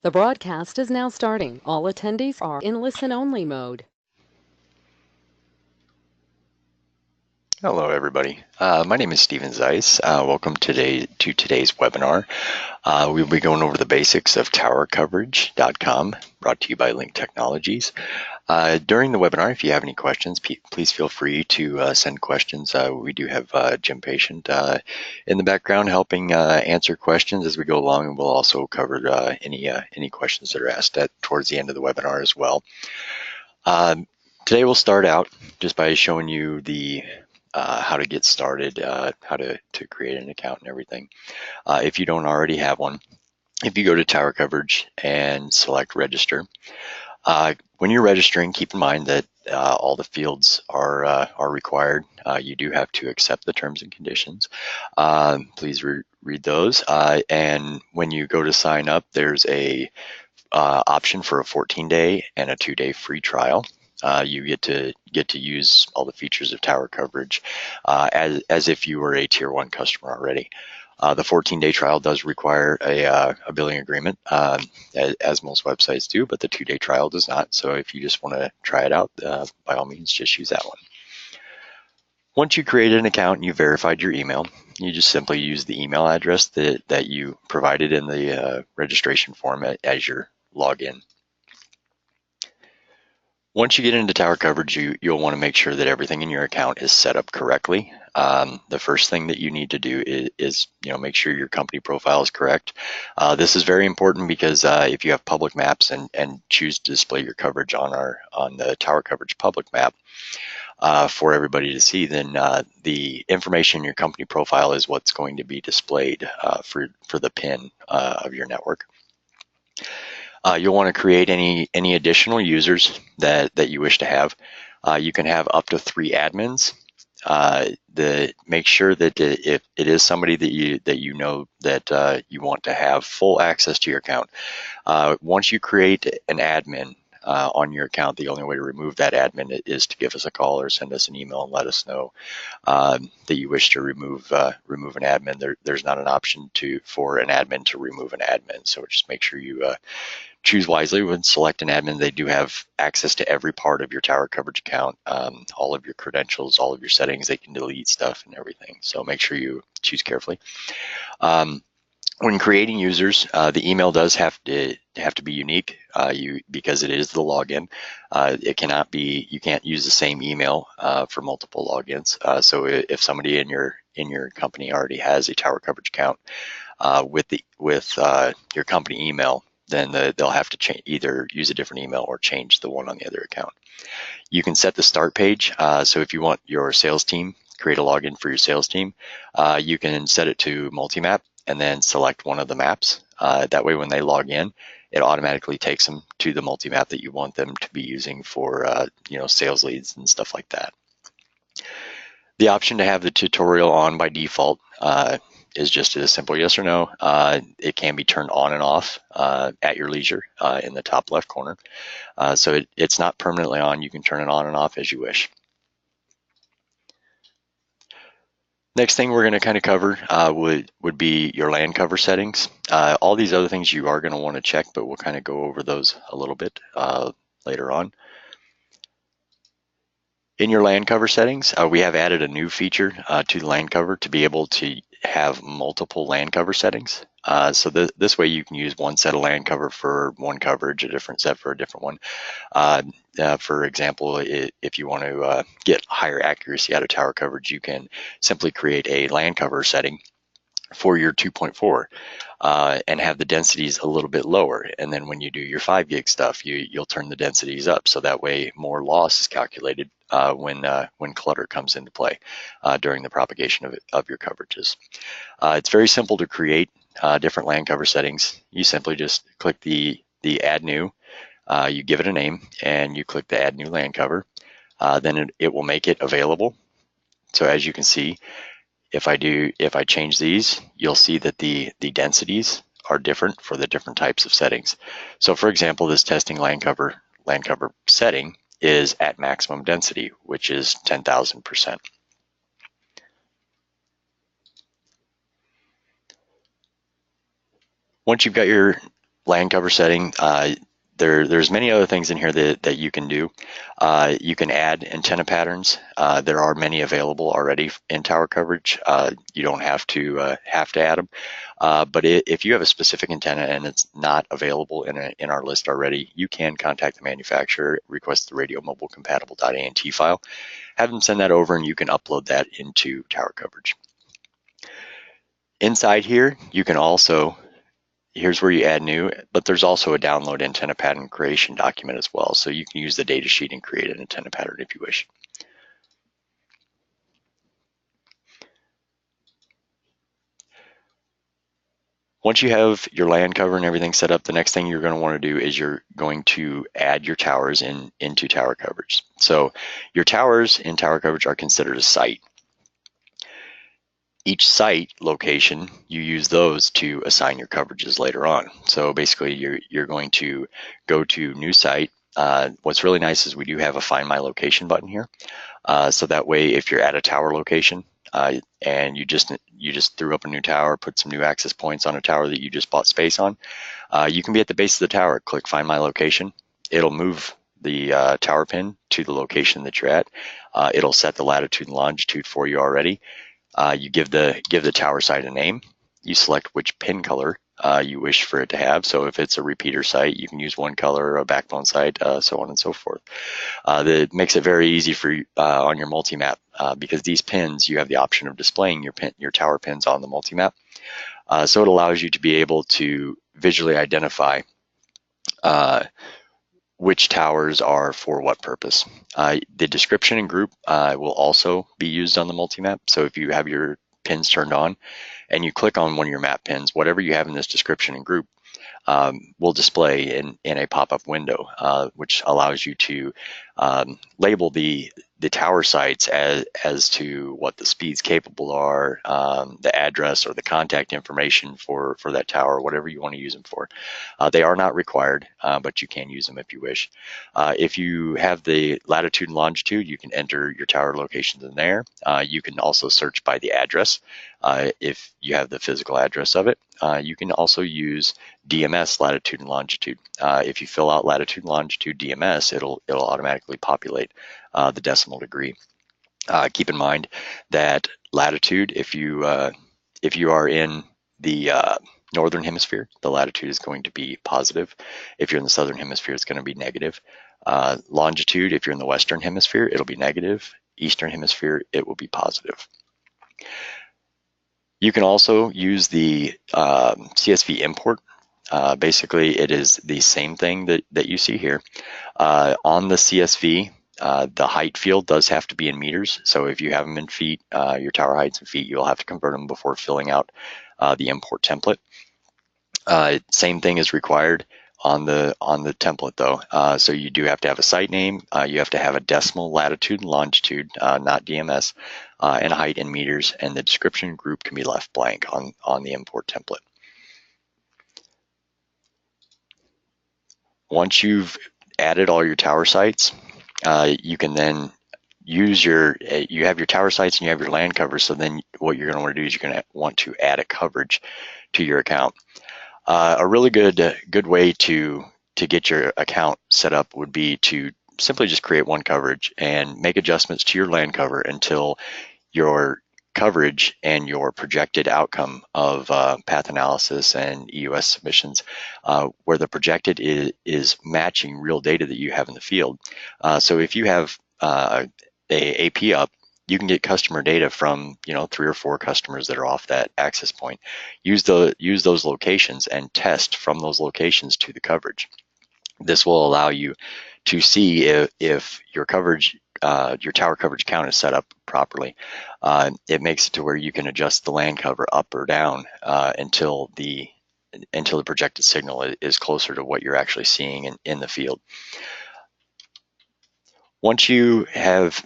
The broadcast is now starting. All attendees are in listen-only mode. Hello, everybody. My name is Steven Zeiss. Welcome to today's webinar. We'll be going over the basics of TowerCoverage.com, brought to you by Link Technologies. During the webinar, if you have any questions, please feel free to send questions. We do have Jim Patient in the background helping answer questions as we go along, and we'll also cover any questions that are asked towards the end of the webinar as well. Today we'll start out just by showing you the how to get started, how to create an account and everything. If you don't already have one, if you go to Tower Coverage and select register, when you're registering, keep in mind that all the fields are required. You do have to accept the terms and conditions. Please read those. And when you go to sign up, there's a option for a 14-day and a 2-day free trial. You get to use all the features of Tower Coverage as if you were a Tier 1 customer already. The 14-day trial does require a billing agreement, as most websites do, but the 2-day trial does not. So if you just want to try it out, by all means, just use that one. Once you created an account and you verified your email, you just simply use the email address that you provided in the registration form as your login. Once you get into Tower Coverage, you'll want to make sure that everything in your account is set up correctly. The first thing that you need to do is make sure your company profile is correct. This is very important because if you have public maps and choose to display your coverage on the Tower Coverage public map for everybody to see, then the information in your company profile is what's going to be displayed for the PIN of your network. You'll want to create any additional users that you wish to have. You can have up to 3 admins. Make sure that if it is somebody that you know that you want to have full access to your account. Once you create an admin on your account, the only way to remove that admin is to give us a call or send us an email and let us know that you wish to remove an admin. There's not an option for an admin to remove an admin, so just make sure you choose wisely when select an admin. They do have access to every part of your Tower Coverage account, all of your credentials, all of your settings. They can delete stuff and everything, so make sure you choose carefully. When creating users, the email does have to be unique because it is the login. It cannot be. You can't use the same email for multiple logins. So if somebody in your company already has a Tower Coverage account with your company email, then they'll have to either use a different email or change the one on the other account. You can set the start page. So if you want your sales team, create a login for your sales team, you can set it to multi-map and then select one of the maps. That way when they log in, it automatically takes them to the multi-map that you want them to be using for sales leads and stuff like that. The option to have the tutorial on by default is just a simple yes or no. It can be turned on and off at your leisure in the top left corner. So it's not permanently on. You can turn it on and off as you wish. Next thing we're going to kind of cover would be your LAN cover settings. All these other things you are going to want to check, but we'll kind of go over those a little bit later on. In your LAN cover settings, we have added a new feature to the LAN cover to be able to have multiple LAN cover settings. So this way you can use one set of LAN cover for one coverage, a different set for a different one. For example, if you want to get higher accuracy out of Tower Coverage, you can simply create a LAN cover setting for your 2.4 and have the densities a little bit lower. And then when you do your 5 gig stuff, you'll turn the densities up, so that way more loss is calculated when clutter comes into play during the propagation of your coverages. It's very simple to create different LAN cover settings. You simply just click the add new, you give it a name, and you click the add new LAN cover. Then it will make it available. So as you can see, if I change these, you'll see that the densities are different for the different types of settings. So for example, this testing LAN cover setting is at maximum density, which is 10,000%. Once you've got your land cover setting, there's many other things in here that you can do. You can add antenna patterns. There are many available already in tower coverage. You don't have to add them. But if you have a specific antenna and it's not available in our list already, you can contact the manufacturer, request the radio mobile compatible.ant file, have them send that over, and you can upload that into tower coverage. Inside here, you can also, here's where you add new, but there's also a download antenna pattern creation document as well. So you can use the data sheet and create an antenna pattern if you wish. Once you have your land cover and everything set up, the next thing you're going to want to do is you're going to add your towers into tower coverage. So your towers in tower coverage are considered a site. Each site location, you use those to assign your coverages later on. So basically you're going to go to new site. What's really nice is we do have a find my location button here. So that way, if you're at a tower location and you just threw up a new tower, put some new access points on a tower that you just bought space on, you can be at the base of the tower, click find my location. It'll move the tower pin to the location that you're at. It'll set the latitude and longitude for you already. You give the tower site a name. You select which pin color you wish for it to have. So if it's a repeater site, you can use one color, a backbone site, so on and so forth. That makes it very easy for you on your multi-map because these pins, you have the option of displaying your tower pins on the multi-map. So it allows you to be able to visually identify which towers are for what purpose. The description and group will also be used on the multi-map. So if you have your pins turned on and you click on one of your map pins, whatever you have in this description and group will display in a pop-up window, which allows you to label the tower sites as to what the speeds capable are, the address or the contact information for that tower, whatever you want to use them for. They are not required, but you can use them if you wish. If you have the latitude and longitude, you can enter your tower locations in there. You can also search by the address if you have the physical address of it. You can also use DMS latitude and longitude. If you fill out latitude and longitude DMS, it'll automatically populate the decimal degree. Keep in mind that latitude, if you are in the northern hemisphere, the latitude is going to be positive. If you're in the southern hemisphere, it's going to be negative. Longitude, if you're in the western hemisphere, it'll be negative. Eastern hemisphere, it will be positive. You can also use the CSV import. Basically, it is the same thing that you see here. On the CSV, the height field does have to be in meters. So if you have them in feet, your tower heights in feet, you'll have to convert them before filling out the import template. Same thing is required on the template though. So you do have to have a site name. You have to have a decimal latitude and longitude, not DMS, and height in meters, and the description group can be left blank on the import template. Once you've added all your tower sites, you can then use you have your tower sites and you have your land cover. So then what you're going to want to do is you're going to want to add a coverage to your account. A really good way to get your account set up would be to simply just create one coverage and make adjustments to your land cover until your coverage and your projected outcome of path analysis and EUS submissions, where the projected is matching real data that you have in the field. So if you have a AP up, you can get customer data from 3 or 4 customers that are off that access point. Use those locations and test from those locations to the coverage. This will allow you to see if your coverage, your tower coverage count is set up properly. It makes it to where you can adjust the land cover up or down until the projected signal is closer to what you're actually seeing in the field. Once you have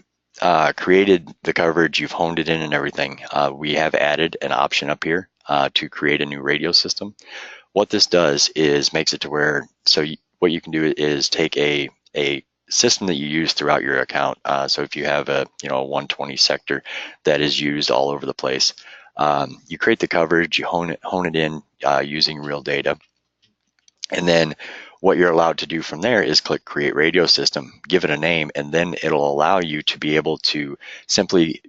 created the coverage, you've honed it in and everything, we have added an option up here to create a new radio system. What this does is makes it to where, what you can do is take a system that you use throughout your account. So if you have a 120 sector that is used all over the place, you create the coverage, you hone it in using real data, And then what you're allowed to do from there is click Create Radio System, give it a name, and then it'll allow you to be able to simply,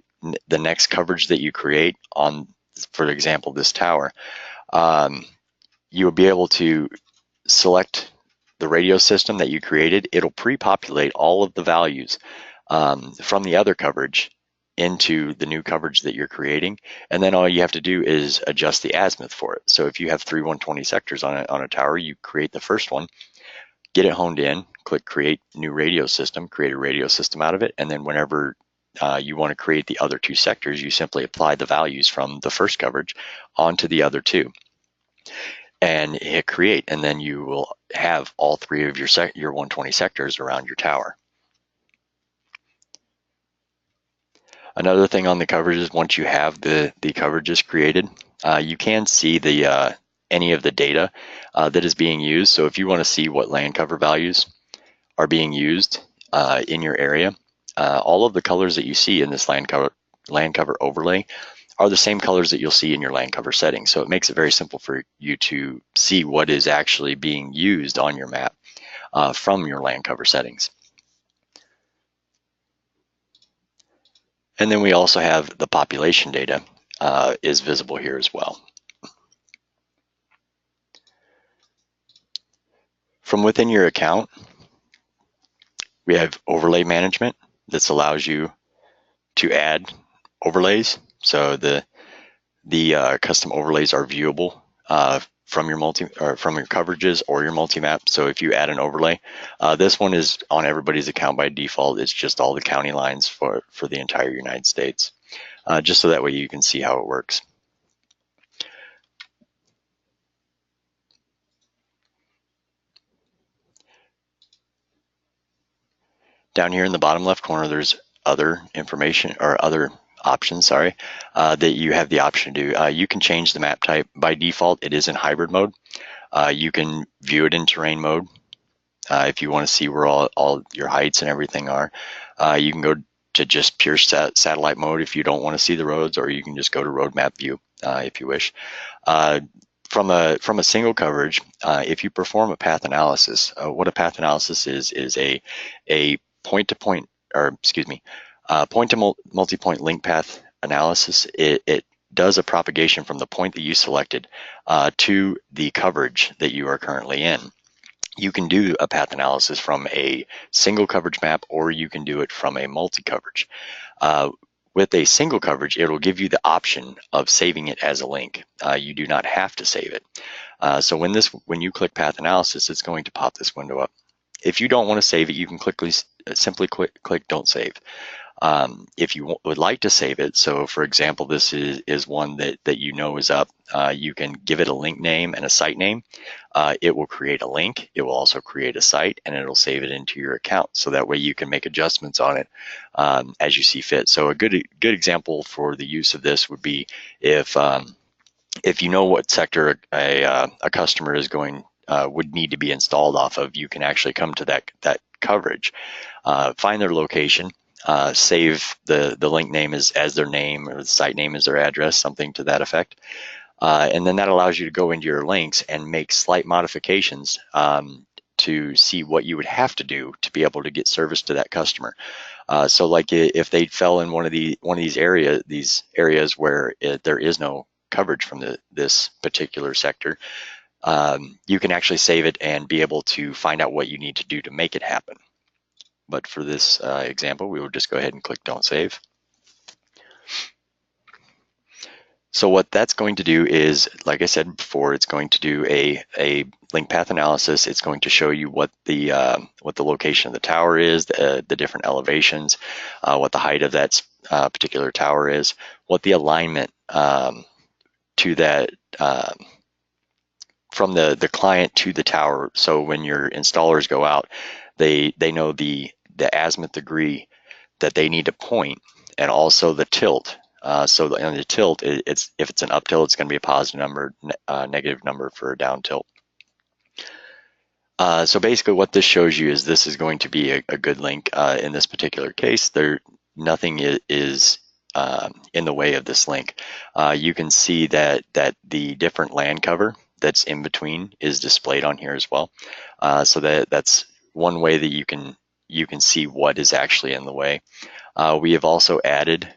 the next coverage that you create on, for example, this tower, you will be able to select the radio system that you created. It'll pre-populate all of the values from the other coverage into the new coverage that you're creating, and then all you have to do is adjust the azimuth for it. So if you have 3 120 sectors on a tower, you create the first one, get it honed in, click Create New Radio System, create a radio system out of it, and then whenever you want to create the other 2 sectors, you simply apply the values from the first coverage onto the other 2 and hit Create, and then you will have all 3 of your 120 sectors around your tower. Another thing on the coverages, once you have the coverages created, you can see the any of the data that is being used. So if you want to see what land cover values are being used in your area, all of the colors that you see in this land cover overlay are the same colors that you'll see in your land cover settings. So it makes it very simple for you to see what is actually being used on your map from your land cover settings. And then we also have the population data is visible here as well. From within your account, we have overlay management. This allows you to add overlays. So the custom overlays are viewable from your coverages or your multi-map. So if you add an overlay, this one is on everybody's account by default. It's just all the county lines for the entire United States, just so that way you can see how it works. Down here in the bottom left corner, there's other information or other options, that you have the option to do. You can change the map type. By default, it is in hybrid mode. You can view it in terrain mode if you want to see where all your heights and everything are. You can go to just pure satellite mode if you don't want to see the roads, or you can just go to road map view if you wish. From a single coverage, if you perform a path analysis, what a path analysis is a point-to-point, or excuse me, point-to-multi-point link path analysis. It does a propagation from the point that you selected to the coverage that you are currently in. You can do a path analysis from a single coverage map, or you can do it from a multi-coverage. With a single coverage, it will give you the option of saving it as a link. You do not have to save it. So when you click path analysis, it's going to pop this window up. If you don't want to save it, you can simply click Don't Save. If you would like to save it, so for example, this is one that you know is up, you can give it a link name and a site name. It will create a link, it will also create a site, and it'll save it into your account. So that way you can make adjustments on it as you see fit. So a good example for the use of this would be if you know what sector a customer is would need to be installed off of, you can actually come to that coverage, find their location, save the link name as their name, or the site name as their address, something to that effect. And then that allows you to go into your links and make slight modifications to see what you would have to do to be able to get service to that customer. So like if they fell in one of these areas where there is no coverage from this particular sector, you can actually save it and be able to find out what you need to do to make it happen. But for this example, we will just go ahead and click Don't Save. So what that's going to do is, like I said before, it's going to do a link path analysis. It's going to show you what the location of the tower is, the different elevations, what the height of that particular tower is, what the alignment to that from the client to the tower. So when your installers go out, they know the azimuth degree that they need to point, and also the tilt. So on the tilt, if it's an up tilt, it's going to be a positive number, negative number for a down tilt. So basically what this shows you is this is going to be a good link. In this particular case, nothing is in the way of this link. You can see that the different land cover that's in between is displayed on here as well. So that's one way that you can see what is actually in the way. We have also added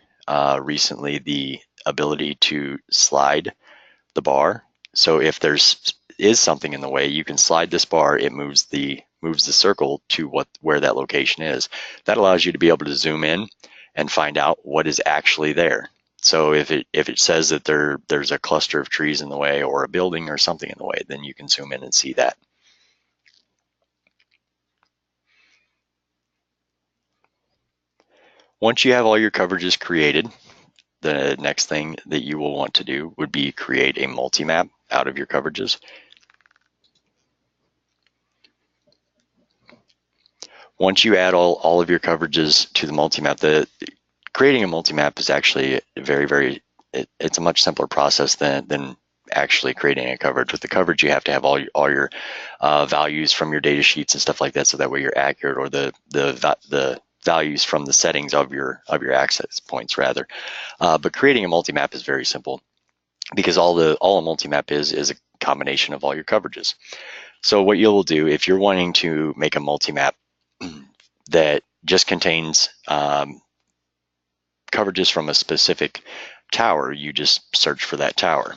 recently the ability to slide the bar. So if is something in the way, you can slide this bar. It moves the circle to where that location is. That allows you to be able to zoom in and find out what is actually there. So if it says that there's a cluster of trees in the way or a building or something in the way, then you can zoom in and see that. Once you have all your coverages created, the next thing that you will want to do would be create a multi-map out of your coverages. Once you add all of your coverages to the multi-map, creating a multi-map is actually it's a much simpler process than actually creating a coverage. With the coverage, you have to have all your values from your data sheets and stuff like that, so that way you're accurate, or the values from the settings of your access points rather. But creating a multi-map is very simple, because all a multi-map is a combination of all your coverages. So what you'll do if you're wanting to make a multi-map that just contains coverages from a specific tower, you just search for that tower.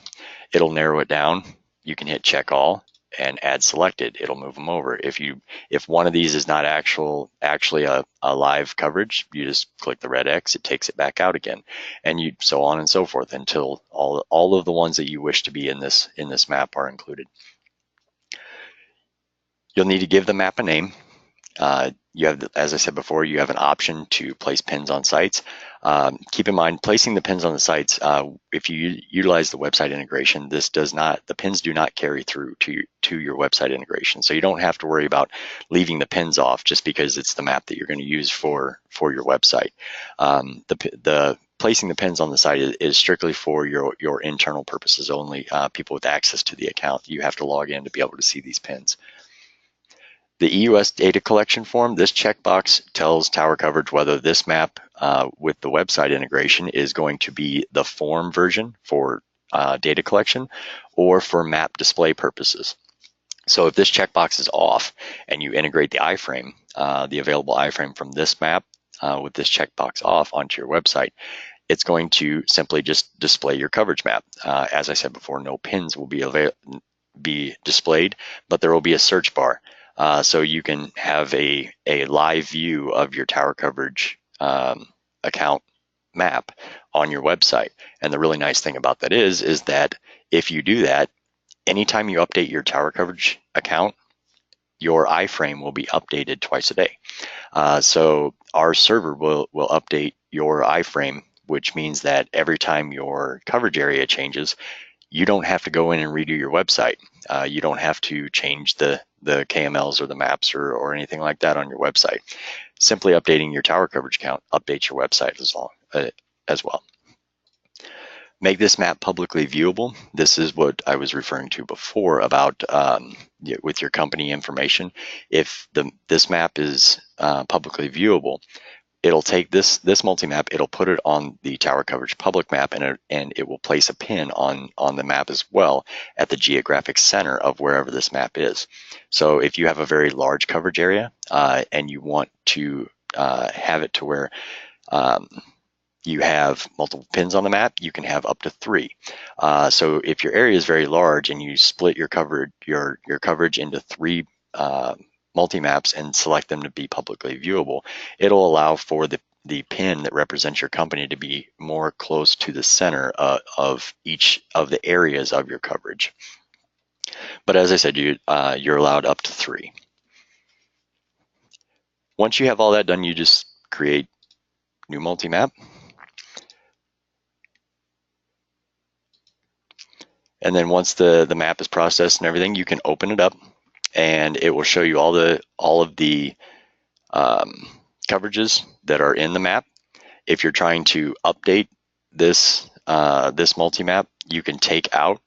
It'll narrow it down. You can hit check all and add selected. It'll move them over. If one of these is not actually a live coverage, you just click the red X, it takes it back out again, and you so on and so forth until all of the ones that you wish to be in this map are included. You'll need to give the map a name. You have, as I said before, you have an option to place pins on sites. Keep in mind, placing the pins on the sites, if you utilize the website integration, the pins do not carry through to your website integration. So you don't have to worry about leaving the pins off just because it's the map that you're going to use for your website. The placing the pins on the site is strictly for your internal purposes only. People with access to the account, you have to log in to be able to see these pins. The EUS data collection form, this checkbox tells Tower Coverage whether this map with the website integration is going to be the form version for data collection or for map display purposes. So if this checkbox is off and you integrate the iframe, the available iframe from this map with this checkbox off onto your website, it's going to simply just display your coverage map. As I said before, no pins will be displayed, but there will be a search bar. So you can have a live view of your Tower Coverage account map on your website. And the really nice thing about that is that if you do that, anytime you update your Tower Coverage account, your iframe will be updated twice a day. So our server will update your iframe, which means that every time your coverage area changes, you don't have to go in and redo your website. You don't have to change the KMLs or the maps or anything like that on your website. Simply updating your Tower Coverage account updates your website as well. Make this map publicly viewable. This is what I was referring to before about with your company information. If this map is publicly viewable, it'll take this multi-map, it'll put it on the Tower Coverage public map, and it will place a pin on the map as well at the geographic center of wherever this map is. So if you have a very large coverage area and you want to have it to where you have multiple pins on the map, you can have up to 3. So if your area is very large and you split your coverage into 3 multi-maps and select them to be publicly viewable, it'll allow for the pin that represents your company to be more close to the center of each of the areas of your coverage. But as I said, you're allowed up to 3. Once you have all that done, you just create new multi-map. And then once the map is processed and everything, you can open it up and it will show you all of the coverages that are in the map. If you're trying to update this multi-map, you can take out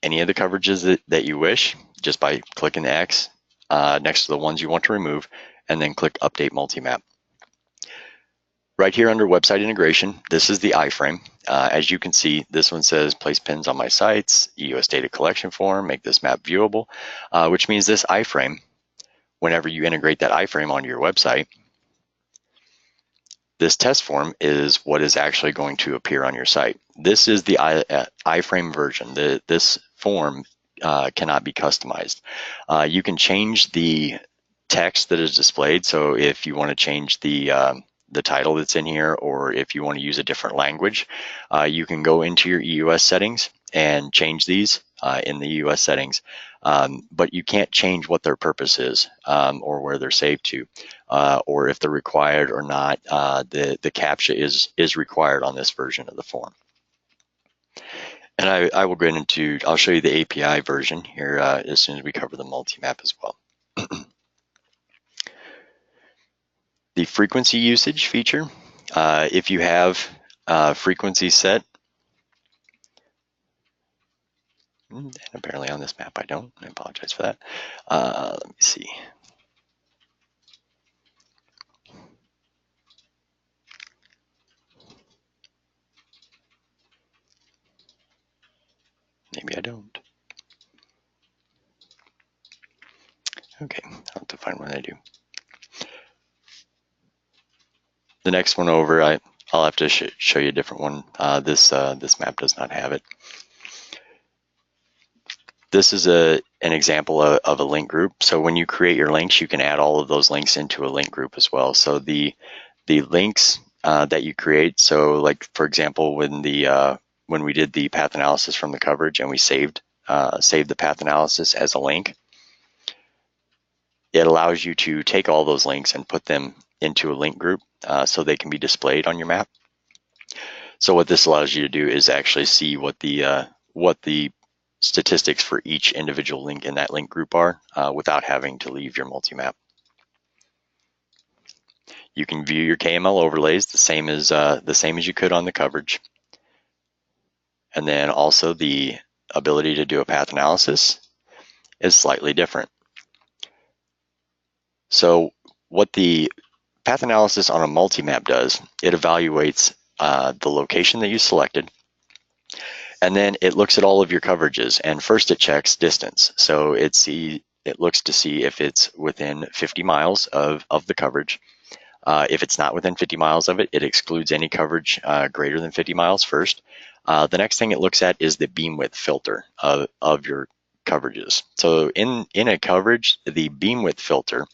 any of the coverages that you wish just by clicking the X next to the ones you want to remove, and then click Update Multi-Map. Right here under Website Integration, this is the iframe. As you can see, this one says place pins on my sites, EUS data collection form, make this map viewable, which means this iframe, whenever you integrate that iframe onto your website, this test form is what is actually going to appear on your site. This is the iframe version. This form cannot be customized. You can change the text that is displayed. So if you want to change the title that's in here, or if you want to use a different language, you can go into your EUS settings and change these in the EUS settings. But you can't change what their purpose is, or where they're saved to, or if they're required or not. The CAPTCHA is required on this version of the form. And I will go into, I'll show you the API version here as soon as we cover the multi-map as well. The frequency usage feature, if you have frequency set, and apparently on this map I don't, I apologize for that. Let me see. Maybe I don't. Okay, I'll have to find one I do. The next one over, I'll have to show you a different one. This map does not have it. This is an example of a link group. So when you create your links, you can add all of those links into a link group as well. So the links that you create, so like for example, when we did the path analysis from the coverage and we saved the path analysis as a link, it allows you to take all those links and put them into a link group so they can be displayed on your map. So what this allows you to do is actually see what the statistics for each individual link in that link group are without having to leave your multi-map. You can view your KML overlays the same as you could on the coverage. And then also the ability to do a path analysis is slightly different. So what the path analysis on a multi-map does, it evaluates the location that you selected, and then it looks at all of your coverages, and first it checks distance. So it looks to see if it's within 50 miles of the coverage. If it's not within 50 miles of it, it excludes any coverage greater than 50 miles first. The next thing it looks at is the beam width filter of your coverages. So in a coverage, the beam width filter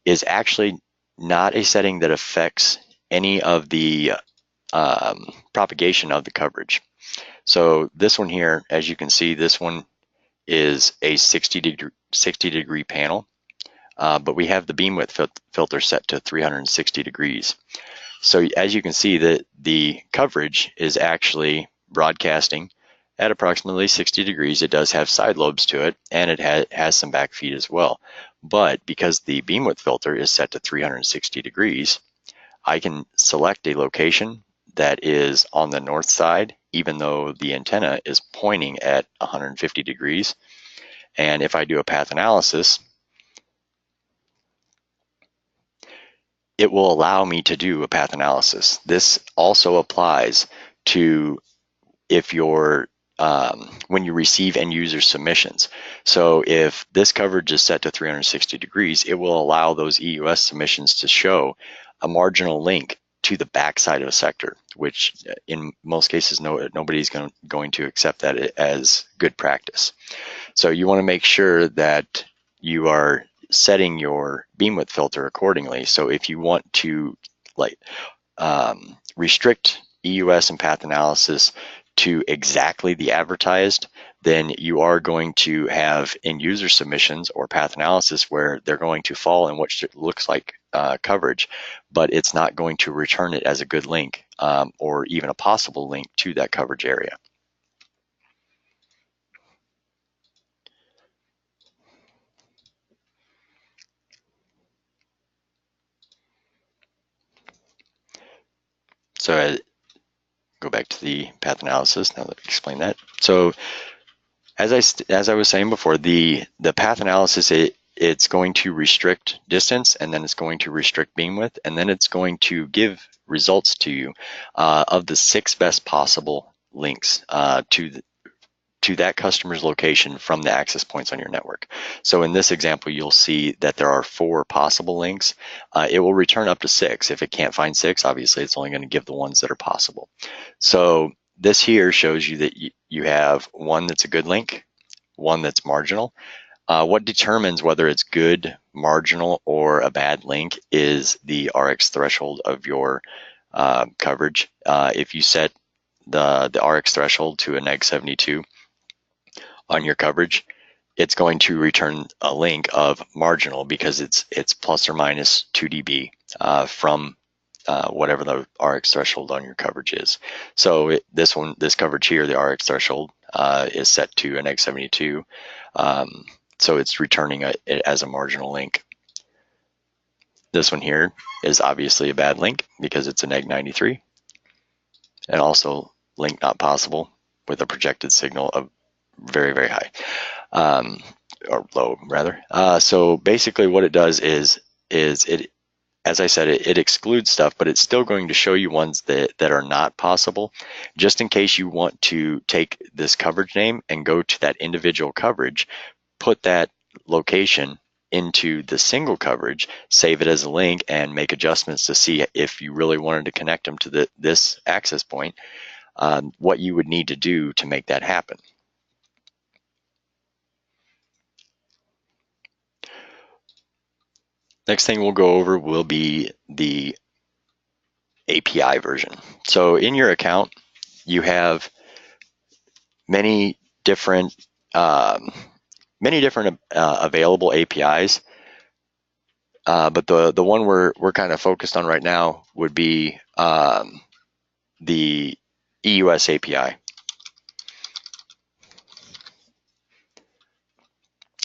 is actually not a setting that affects any of the propagation of the coverage. So this one here, as you can see, this one is a 60 degree panel, but we have the beam width filter set to 360 degrees. So as you can see, that the coverage is actually broadcasting at approximately 60 degrees. It does have side lobes to it, and it has some back feed as well. But because the beam width filter is set to 360 degrees, I can select a location that is on the north side, even though the antenna is pointing at 150 degrees. And if I do a path analysis, it will allow me to do a path analysis. This also applies to if you're when you receive end user submissions. So if this coverage is set to 360 degrees, it will allow those EUS submissions to show a marginal link to the backside of a sector, which in most cases nobody's going to accept that as good practice. So you want to make sure that you are setting your beam width filter accordingly. So if you want to restrict EUS and path analysis to exactly the advertised, then you are going to have end user submissions or path analysis where they're going to fall in what looks like coverage, but it's not going to return it as a good link or even a possible link to that coverage area. So go back to the path analysis now that I explained that. So as I was saying before, the path analysis, it's going to restrict distance, and then it's going to restrict beam width, and then it's going to give results to you of the 6 best possible links to that customer's location from the access points on your network. So in this example, you'll see that there are 4 possible links. It will return up to 6. If it can't find 6, obviously it's only going to give the ones that are possible. So this here shows you that you have one that's a good link, one that's marginal. What determines whether it's good, marginal, or a bad link is the RX threshold of your coverage. If you set the RX threshold to a -72 on your coverage, it's going to return a link of marginal because it's plus or minus 2 dB from whatever the RX threshold on your coverage is. So this coverage here, the RX threshold, is set to a -72. So it's returning it as a marginal link. This one here is obviously a bad link because it's a -93, and also link not possible with a projected signal of very, very high, or low rather. So basically what it does is it, as I said, it excludes stuff, but it's still going to show you ones that are not possible, just in case you want to take this coverage name and go to that individual coverage, put that location into the single coverage, save it as a link, and make adjustments to see if you really wanted to connect them to this access point, what you would need to do to make that happen. Next thing we'll go over will be the API version. So in your account, you have many different available APIs, but the one we're kind of focused on right now would be the EUS API.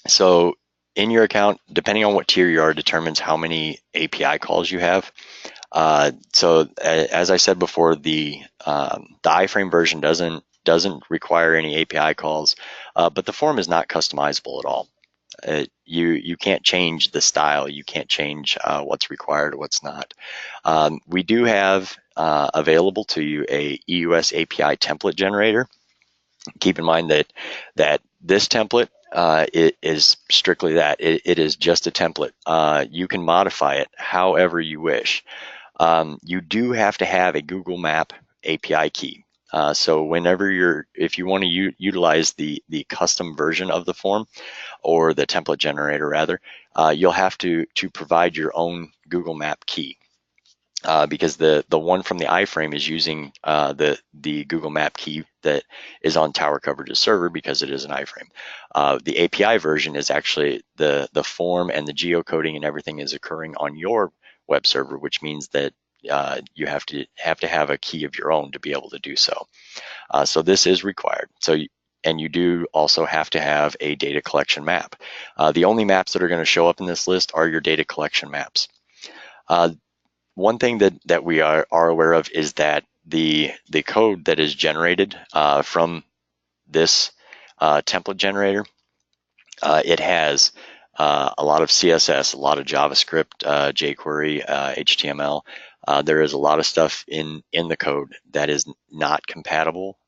So in your account, depending on what tier you are, determines how many API calls you have. So as I said before, the iframe version doesn't require any API calls, but the form is not customizable at all. You can't change the style. You can't change what's required or what's not. We do have available to you a EUS API template generator. Keep in mind that this template it is strictly that. It is just a template. You can modify it however you wish. You do have to have a Google Map API key. So if you want to utilize the custom version of the form, or the template generator rather, you'll have to provide your own Google Map key. Because the one from the iframe is using the Google Map key that is on TowerCoverage's server because it is an iframe. The API version is actually the form, and the geocoding and everything is occurring on your web server, which means that you have to have a key of your own to be able to do so. So this is required. And you do also have to have a data collection map. The only maps that are going to show up in this list are your data collection maps. One thing that we are aware of is that the code that is generated from this template generator, it has a lot of CSS, a lot of JavaScript, jQuery, HTML. There is a lot of stuff in the code that is not compatible.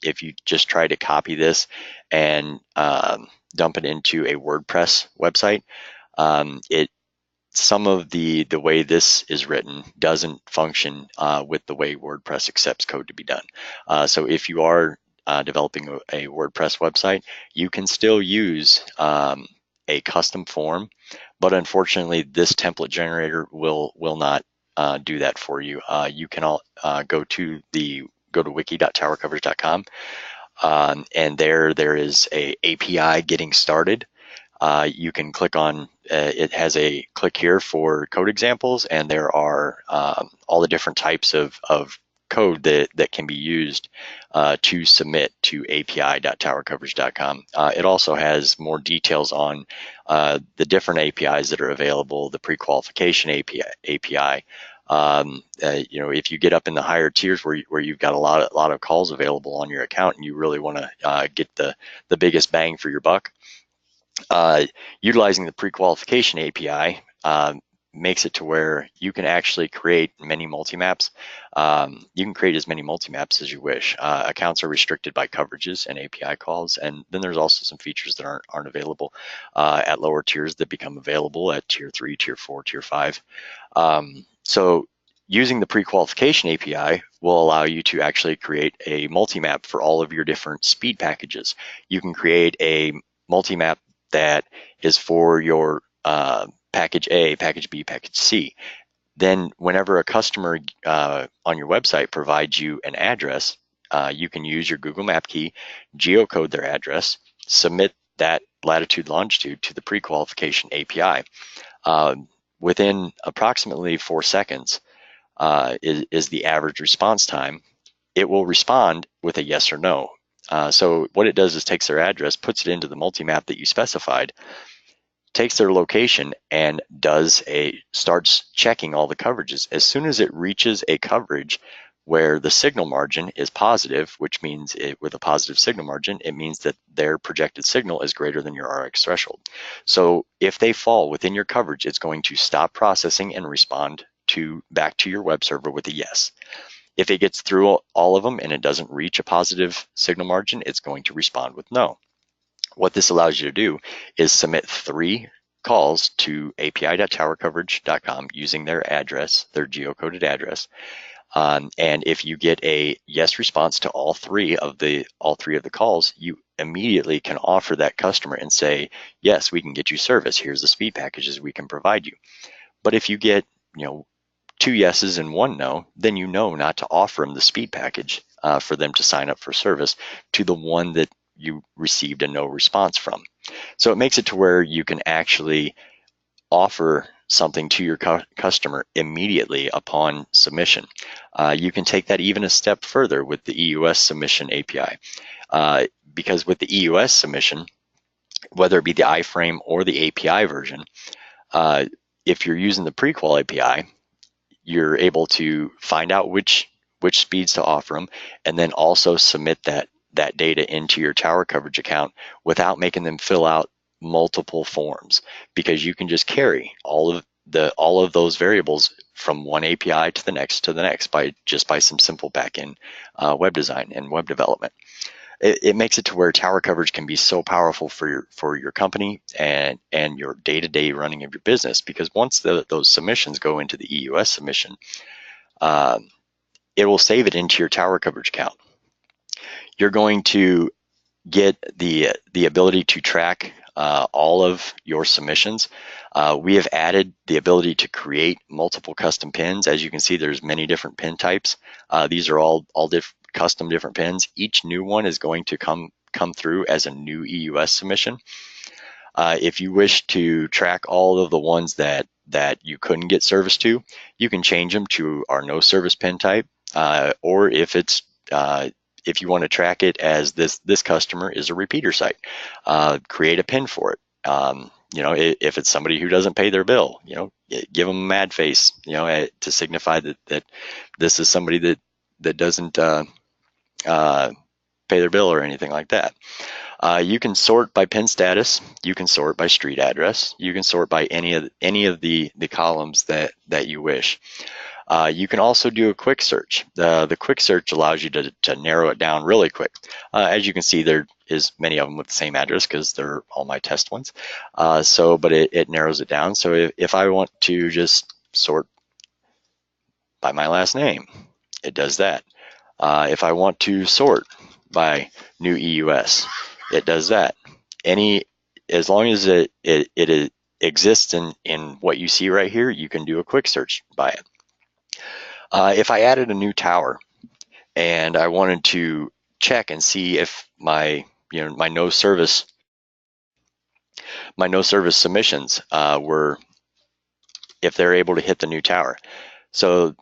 If you just try to copy this and dump it into a WordPress website, some of the way this is written doesn't function with the way WordPress accepts code to be done. So if you are developing a WordPress website, you can still use a custom form, but unfortunately this template generator will not do that for you. You can go to wiki.towercoverage.com, and there is a API getting started. You can click on, it has a click here for code examples, and there are all the different types of code that can be used to submit to api.towercoverage.com. It also has more details on the different APIs that are available, the pre-qualification API. If you get up in the higher tiers where you've got a lot of calls available on your account and you really want to get the biggest bang for your buck, Utilizing the pre-qualification API makes it to where you can actually create many multi-maps. You can create as many multi-maps as you wish. Accounts are restricted by coverages and API calls, and then there's also some features that aren't available at lower tiers that become available at tier 3, tier 4, tier 5. So using the pre-qualification API will allow you to actually create a multi-map for all of your different speed packages. You can create a multi-map that is for your package A, package B, package C. Then whenever a customer on your website provides you an address, you can use your Google Map key, geocode their address, submit that latitude, longitude to the pre-qualification API. Within approximately 4 seconds is the average response time. It will respond with a yes or no. So what it does is takes their address, puts it into the multi-map that you specified, takes their location, and starts checking all the coverages. As soon as it reaches a coverage where the signal margin is positive, which means with a positive signal margin, it means that their projected signal is greater than your RX threshold. So if they fall within your coverage, it's going to stop processing and respond back to your web server with a yes. If it gets through all of them and it doesn't reach a positive signal margin, it's going to respond with no. What this allows you to do is submit 3 calls to api.towercoverage.com using their address, their geocoded address. And if you get a yes response to all three of the calls, you immediately can offer that customer and say, yes, we can get you service. Here's the speed packages we can provide you. But if you get 2 yeses and 1 no, then you know not to offer them the speed package for them to sign up for service to the one that you received a no response from. So it makes it to where you can actually offer something to your customer immediately upon submission. You can take that even a step further with the EUS submission API. Because with the EUS submission, whether it be the iframe or the API version, if you're using the prequal API, you're able to find out which speeds to offer them, and then also submit that data into your tower coverage account without making them fill out multiple forms, because you can just carry all of those variables from one API to the next by some simple backend web design and web development. It makes it to where tower coverage can be so powerful for your company and your day-to-day running of your business, because once those submissions go into the EUS submission, it will save it into your tower coverage account. You're going to get the ability to track all of your submissions. We have added the ability to create multiple custom pins. As you can see, there's many different pin types. These are all custom different pins. Each new one is going to come through as a new EUS submission. If you wish to track all of the ones that you couldn't get service to, you can change them to our no service pin type, or if you want to track it as this customer is a repeater site, create a pin for it. If it's somebody who doesn't pay their bill, give them a mad face, to signify that this is somebody that doesn't pay their bill or anything like that. You can sort by pin status. You can sort by street address. You can sort by any of the columns that you wish. You can also do a quick search. The quick search allows you to narrow it down really quick. As you can see, there is many of them with the same address because they're all my test ones. But it narrows it down. So if I want to just sort by my last name, it does that. If I want to sort by new EUS, it does that. As long as it exists in what you see right here, you can do a quick search by it. If I added a new tower and I wanted to check and see if my no service submissions if they're able to hit the new tower. So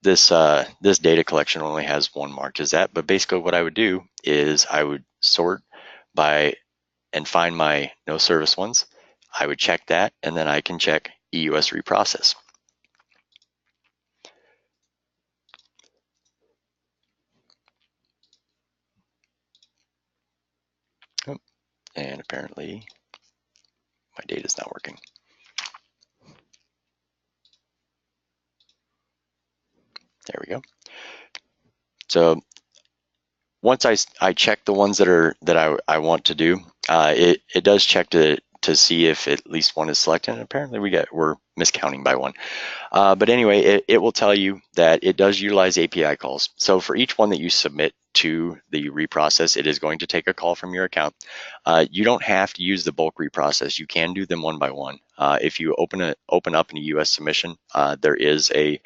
this data collection only has one marked as that, but basically what I would do is I would sort by and find my no service ones. I would check that, and then I can check EUS reprocess. Oh, and apparently My data's not working. There we go. So once I check the ones that I want to do, it does check to see if at least one is selected. And apparently we're miscounting by one. But anyway, it will tell you that it does utilize API calls. So for each one that you submit to the reprocess, it is going to take a call from your account. You don't have to use the bulk reprocess. You can do them one by one. If you open up in a US submission, there is a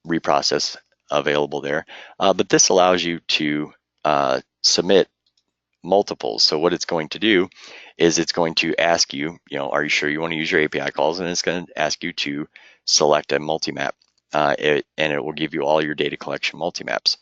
reprocess available there. But this allows you to submit multiples. So what it's going to do is it's going to ask you, are you sure you want to use your API calls? And it's going to ask you to select a multi-map. And it will give you all your data collection multi-maps.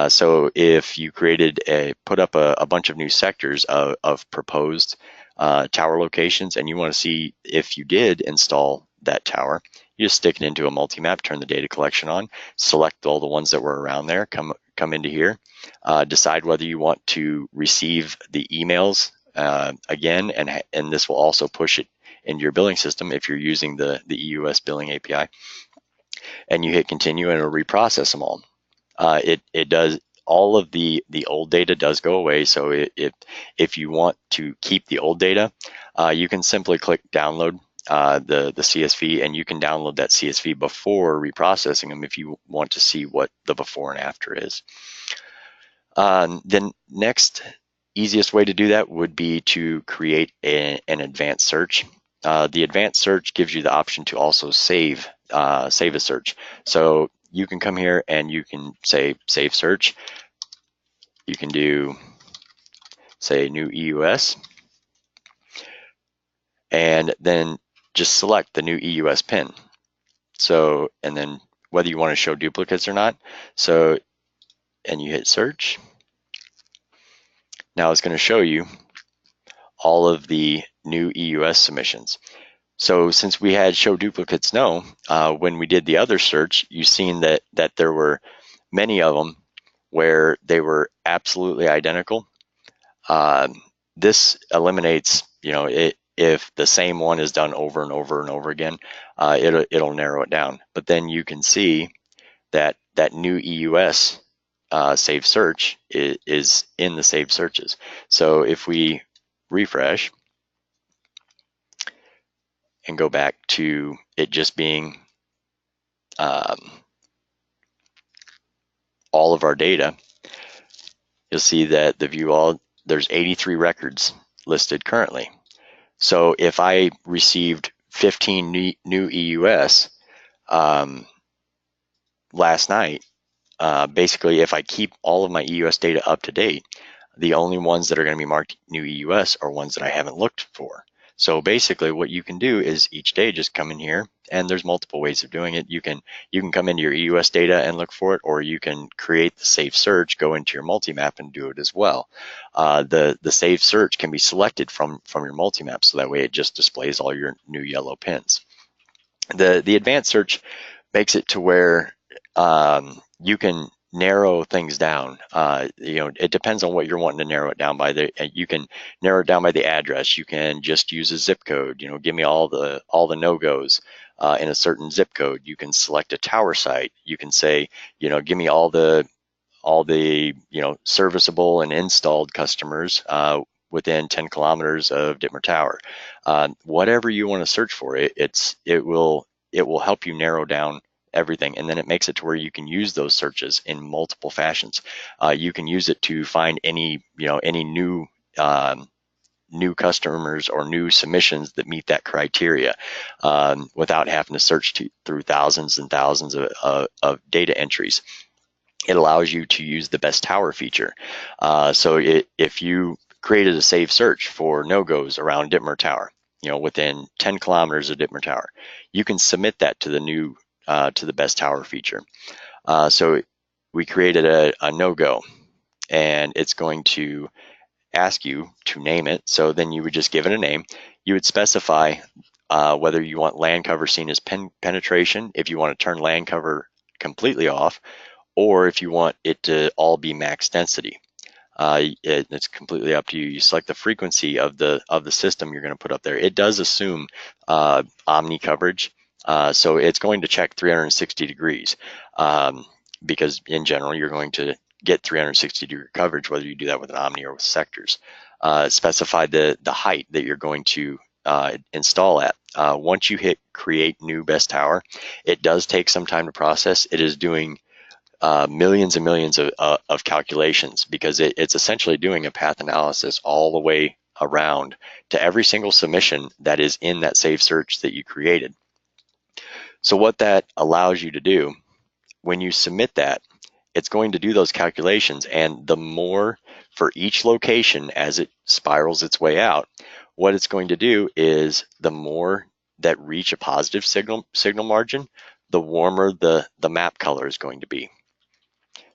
So if you put up a bunch of new sectors of proposed tower locations, and you want to see if you did install that tower, you just stick it into a multi-map, turn the data collection on, select all the ones that were around there, come into here, decide whether you want to receive the emails again, and this will also push it into your billing system if you're using the EUS billing API, and you hit continue and it'll reprocess them all. It does. All of the old data does go away. So if you want to keep the old data, you can simply click download the CSV, and you can download that CSV before reprocessing them if you want to see what the before and after is. Then next easiest way to do that would be to create an advanced search. The advanced search gives you the option to also save a search. So you can come here and you can say save search. You can do, say, new EUS, and then just select the new EUS pin. So, and then whether you want to show duplicates or not. So, and you hit search. Now it's going to show you all of the new EUS submissions. So since we had show duplicates no, when we did the other search, you've seen that there were many of them where they were absolutely identical. This eliminates, if the same one is done over and over and over again, it'll narrow it down. But then you can see that new EUS saved search is in the saved searches. So if we refresh and go back to it just being all of our data, you'll see that the view all, there's 83 records listed currently. So if I received 15 new EUS last night, basically if I keep all of my EUS data up to date, the only ones that are going to be marked new EUS are ones that I haven't looked for. So basically what you can do is each day just come in here, and there's multiple ways of doing it. You can come into your EUS data and look for it, or you can create the save search, go into your multi-map and do it as well. The save search can be selected from your multi-map, so that way it just displays all your new yellow pins. The advanced search makes it to where you can narrow things down. It depends on what you're wanting to narrow it down by. You can narrow it down by the address. You can just use a zip code. Give me all the no-goes in a certain zip code. You can select a tower site. You can say, give me all the serviceable and installed customers within 10 kilometers of Dittmer Tower. Whatever you want to search for, it will help you narrow down everything, and then it makes it to where you can use those searches in multiple fashions. You can use it to find any new customers or new submissions that meet that criteria without having to search through thousands and thousands of data entries. It allows you to use the best tower feature. So if you created a save search for no-goes around Dittmer Tower, within 10 kilometers of Dittmer Tower, you can submit that to the best tower feature. So we created a no-go, and it's going to ask you to name it. So then you would just give it a name. You would specify whether you want land cover seen as penetration, if you want to turn land cover completely off, or if you want it to all be max density. It's completely up to you. You select the frequency of the system you're going to put up there. It does assume omni coverage, so it's going to check 360 degrees, because in general you're going to get 360-degree coverage whether you do that with an omni or with sectors. Specify the height that you're going to install at. Once you hit create new best tower, it does take some time to process. It is doing millions and millions of calculations, because it's essentially doing a path analysis all the way around to every single submission that is in that saved search that you created. So what that allows you to do, when you submit that, it's going to do those calculations, and the more for each location as it spirals its way out, what it's going to do is the more that reach a positive signal margin, the warmer the map color is going to be.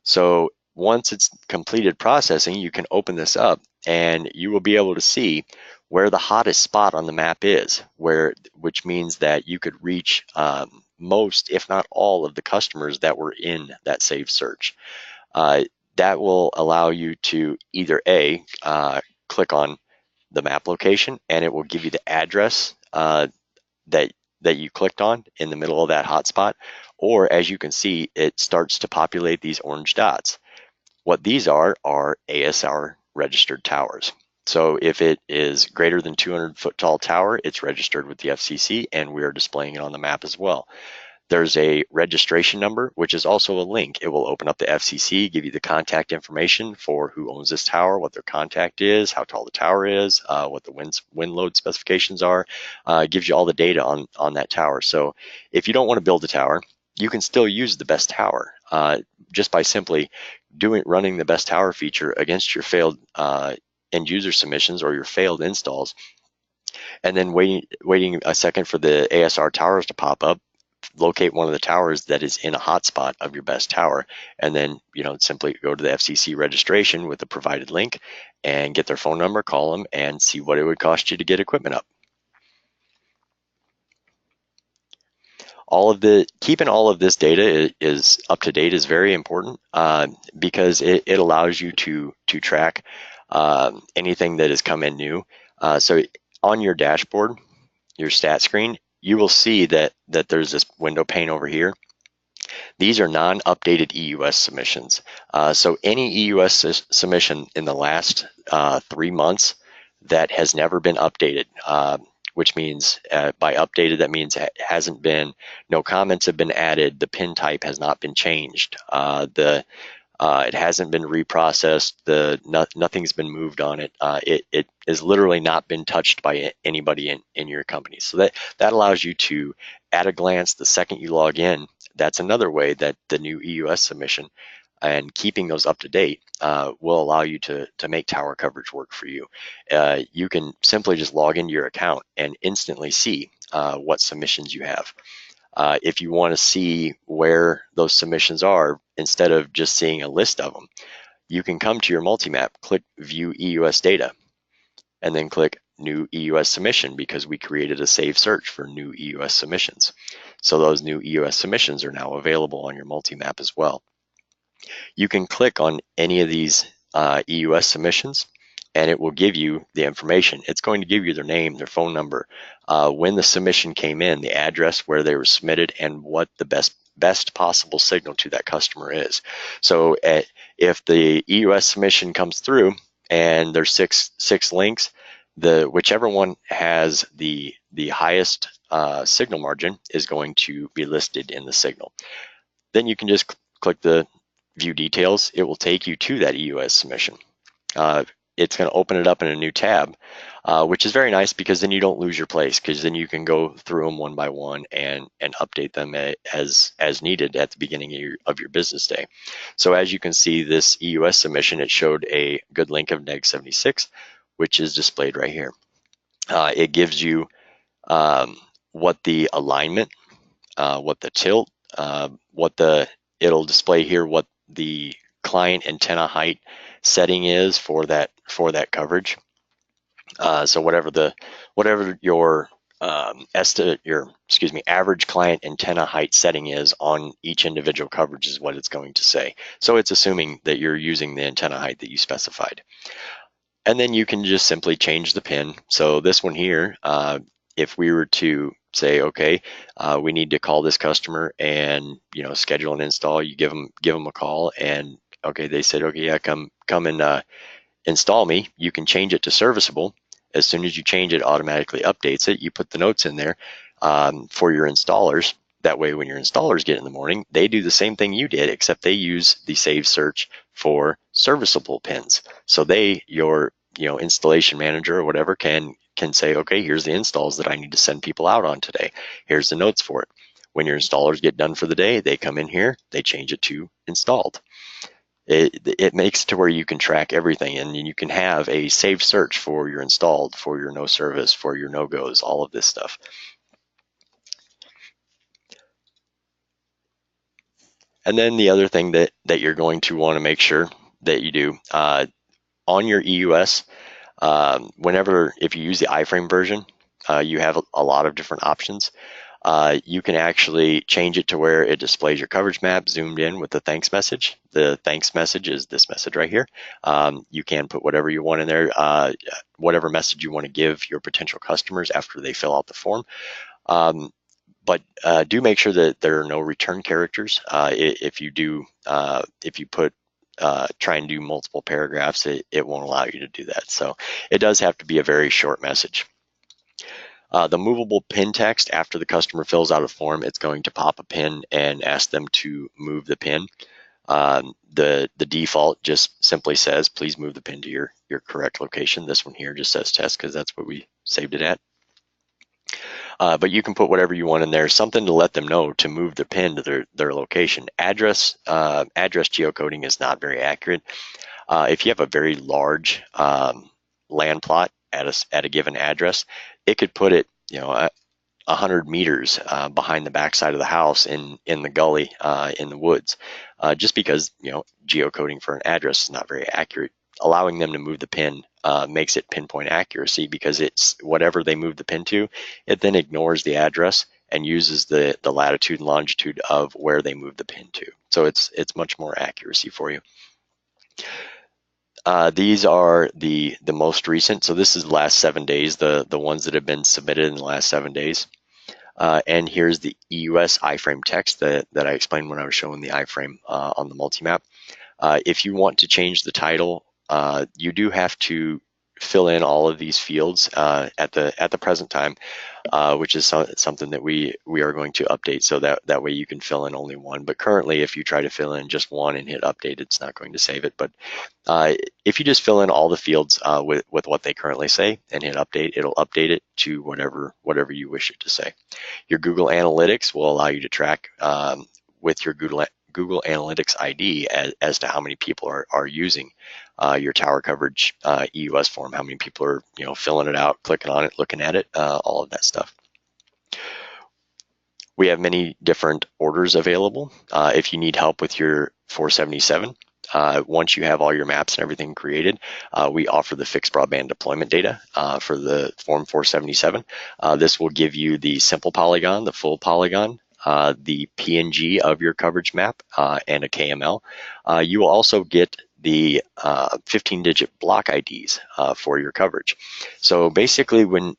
So once it's completed processing, you can open this up and you will be able to see where the hottest spot on the map is, which means that you could reach most, if not all, of the customers that were in that saved search. That will allow you to either click on the map location, and it will give you the address that you clicked on in the middle of that hotspot, or as you can see, it starts to populate these orange dots. What these are ASR registered towers. So if it is greater than 200-foot tall tower, it's registered with the FCC, and we are displaying it on the map as well. There's a registration number, which is also a link. It will open up the FCC, give you the contact information for who owns this tower, what their contact is, how tall the tower is, what the wind load specifications are. It gives you all the data on that tower. So if you don't want to build a tower, you can still use the best tower just by simply running the best tower feature against your failed end user submissions or your failed installs, and then waiting a second for the ASR towers to pop up. Locate one of the towers that is in a hotspot of your best tower, and then simply go to the FCC registration with the provided link and get their phone number, call them, and see what it would cost you to get equipment up. Keeping all of this data is up to date is very important, because it allows you to track anything that has come in new. So on your dashboard, your stat screen, you will see that there's this window pane over here. These are non-updated EUS submissions. So any EUS submission in the last 3 months that has never been updated, which means by updated, that means it hasn't been, no comments have been added, the pin type has not been changed, it hasn't been reprocessed, nothing's been moved on it. It has literally not been touched by anybody in your company. So that allows you to, at a glance, the second you log in, that's another way that the new EUS submission and keeping those up to date will allow you to make tower coverage work for you. You can simply just log into your account and instantly see what submissions you have. If you want to see where those submissions are, instead of just seeing a list of them, you can come to your multi-map, click View EUS Data, and then click New EUS Submission, because we created a saved search for new EUS submissions. So those new EUS submissions are now available on your multi-map as well. You can click on any of these EUS submissions, and it will give you the information. It's going to give you their name, their phone number, when the submission came in, the address where they were submitted, and what the best possible signal to that customer is. So if the EUS submission comes through and there's six links, whichever one has the highest signal margin is going to be listed in the signal. Then you can just click the View Details. It will take you to that EUS submission. It's going to open it up in a new tab, which is very nice, because then you don't lose your place, because then you can go through them one by one and update them as needed at the beginning of your business day. So as you can see, this EUS submission, it showed a good link of -76, which is displayed right here. It gives you what the alignment, what the tilt, it'll display here what the client antenna height setting is for that coverage. So whatever your average client antenna height setting is on each individual coverage is what it's going to say. So it's assuming that you're using the antenna height that you specified. And then you can just simply change the pin. So this one here, if we were to say, okay, we need to call this customer and schedule an install, you give them a call, and okay, they said, okay, yeah, come and install me. You can change it to serviceable. As soon as you change it, automatically updates it. You put the notes in there for your installers. That way, when your installers get in the morning, they do the same thing you did, except they use the save search for serviceable pins. So your installation manager or whatever can say, okay, here's the installs that I need to send people out on today. Here's the notes for it. When your installers get done for the day, they come in here, they change it to installed. It makes it to where you can track everything, and you can have a saved search for your installed, for your no service, for your no-goes, all of this stuff. And then the other thing that you're going to want to make sure that you do on your EUS, if you use the iframe version, you have a lot of different options. You can actually change it to where it displays your coverage map zoomed in with the thanks message. The thanks message is this message right here. You can put whatever you want in there, whatever message you want to give your potential customers after they fill out the form. But do make sure that there are no return characters. If you try and do multiple paragraphs, it won't allow you to do that. So it does have to be a very short message. The movable pin text, after the customer fills out a form, it's going to pop a pin and ask them to move the pin. The default just simply says, please move the pin to your correct location. This one here just says test because that's what we saved it at. But you can put whatever you want in there, something to let them know to move the pin to their location. Address geocoding is not very accurate. If you have a very large land plot at a given address, it could put it 100 meters behind the backside of the house in the gully in the woods, just because geocoding for an address is not very accurate. Allowing them to move the pin makes it pinpoint accuracy, because it's whatever they move the pin to, it then ignores the address and uses the latitude and longitude of where they move the pin to. So it's much more accuracy for you. These are the most recent. So this is the last 7 days, the ones that have been submitted in the last 7 days. And here's the EUS iframe text that I explained when I was showing the iframe on the multi-map. If you want to change the title, you do have to fill in all of these fields at the present time, which is something that we are going to update, so that way you can fill in only one. But currently, if you try to fill in just one and hit update, it's not going to save it. But if you just fill in all the fields with what they currently say and hit update, it'll update it to whatever you wish it to say. Your Google Analytics will allow you to track with your Google Analytics ID as to how many people are using your tower coverage EUS form, how many people are filling it out, clicking on it, looking at it, all of that stuff. We have many different orders available. If you need help with your 477, once you have all your maps and everything created, we offer the fixed broadband deployment data for the Form 477. This will give you the simple polygon, the full polygon, the PNG of your coverage map, and a KML. You will also get the 15-digit block IDs for your coverage. So basically, when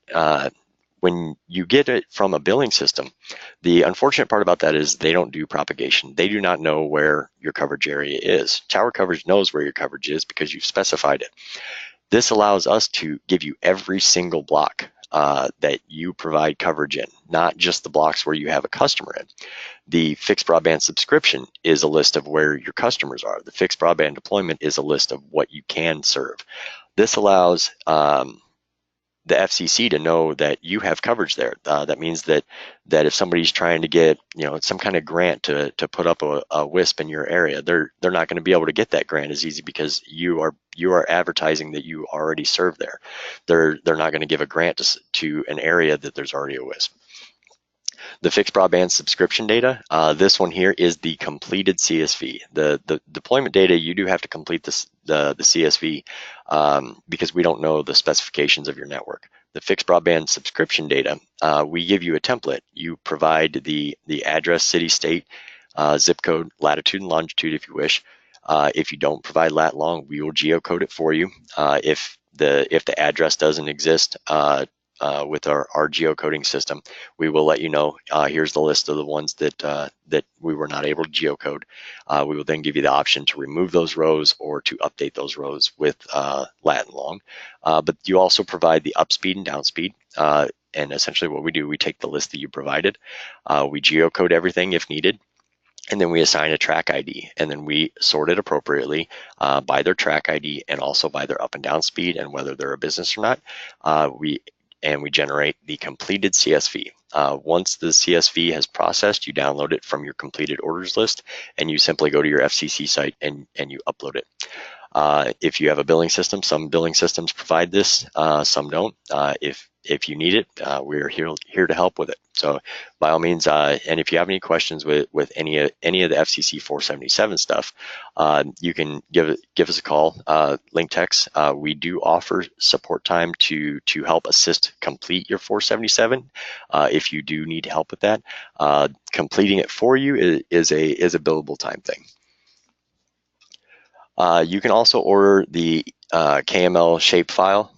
you get it from a billing system, the unfortunate part about that is they don't do propagation. They do not know where your coverage area is. Tower Coverage knows where your coverage is because you've specified it. This allows us to give you every single block that you provide coverage in, not just the blocks where you have a customer in. The fixed broadband subscription is a list of where your customers are. The fixed broadband deployment is a list of what you can serve. This allows the FCC to know that you have coverage there. That means that if somebody's trying to get some kind of grant to put up a WISP in your area, they're not going to be able to get that grant as easy because you are advertising that you already serve there. They're not going to give a grant to an area that there's already a WISP. The fixed broadband subscription data, this one here is the completed CSV. The deployment data, you do have to complete the CSV because we don't know the specifications of your network. the fixed broadband subscription data, we give you a template. You provide the address, city, state, zip code, latitude, and longitude if you wish. If you don't provide lat long, we will geocode it for you. If the address doesn't exist with our geocoding system, we will let you know. Here's the list of the ones that we were not able to geocode. We will then give you the option to remove those rows or to update those rows with lat and long. But you also provide the upspeed and downspeed. And essentially what we do, we take the list that you provided, we geocode everything if needed, and then we assign a track ID, and then we sort it appropriately by their track ID and also by their up and down speed and whether they're a business or not. We generate the completed CSV. Once the CSV has processed, you download it from your completed orders list, and you simply go to your FCC site and you upload it. If you have a billing system, some billing systems provide this, some don't. If you need it, we're here to help with it. So by all means, and if you have any questions with any of the FCC 477 stuff, you can give us a call, link text. We do offer support time to help assist complete your 477. If you do need help with that, completing it for you is a billable time thing. You can also order the KML shapefile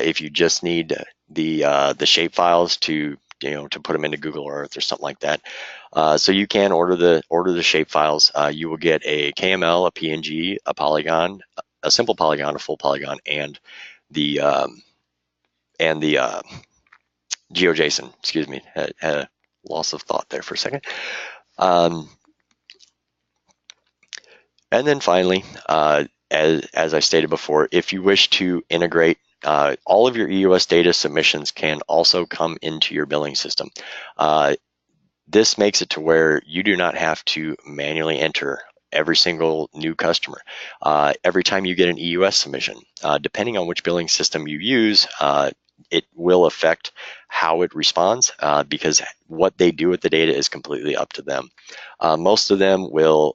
if you just need the shape files to put them into Google Earth or something like that. So you can order the shape files. You will get a KML, a PNG, a polygon, a simple polygon, a full polygon, and the GeoJSON. Excuse me, had a loss of thought there for a second. And then finally, as I stated before, if you wish to integrate all of your EUS data submissions can also come into your billing system. This makes it to where you do not have to manually enter every single new customer. Every time you get an EUS submission, depending on which billing system you use, it will affect how it responds because what they do with the data is completely up to them. Most of them will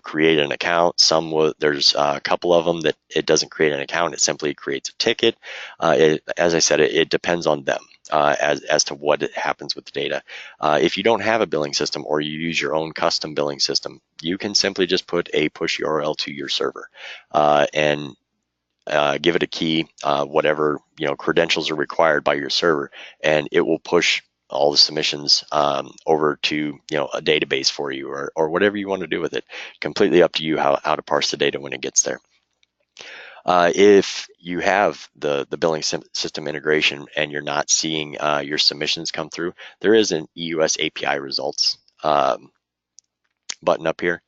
create an account. Some will, there's a couple of them that it doesn't create an account, it simply creates a ticket. As I said, it depends on them as to what happens with the data. If you don't have a billing system or you use your own custom billing system, you can simply just put a push URL to your server and give it a key, whatever credentials are required by your server, and it will push all the submissions over to a database for you or whatever you want to do with it. Completely up to you how to parse the data when it gets there. If you have the billing system integration and you're not seeing your submissions come through, there is an EUS API results button up here.